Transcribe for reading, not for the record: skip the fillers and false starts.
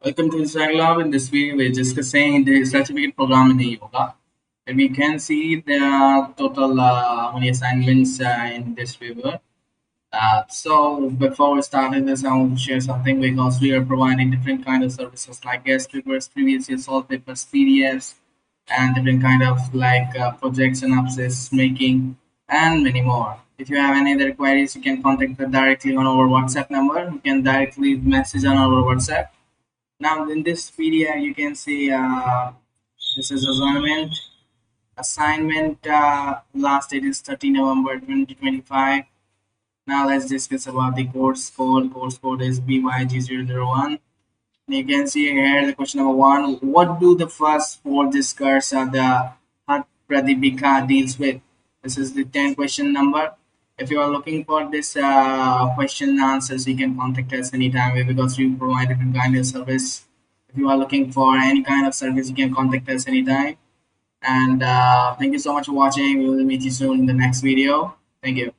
Welcome to Instagram. In this video, we're discussing the certificate program in the yoga. And we can see the total many assignments in this paper. So before we starting this, I want to share something because we are providing different kind of services like guest papers, previous year solved papers, PDFs, and different kind of like project synopsis making, and many more. If you have any other queries, you can contact us directly on our WhatsApp number. You can directly message on our WhatsApp. Now in this PDF, you can see this is assignment. Assignment last date is 30 November 2025. Now let's discuss about the course code. Course code is BYG001. You can see here the question number one. What do the first four discards of the Hat Pradipika deals with? This is the 10 question number. If you are looking for this question and answers, you can contact us anytime because we provide different kind of service. If you are looking for any kind of service, you can contact us anytime. And thank you so much for watching. We will meet you soon in the next video. Thank you.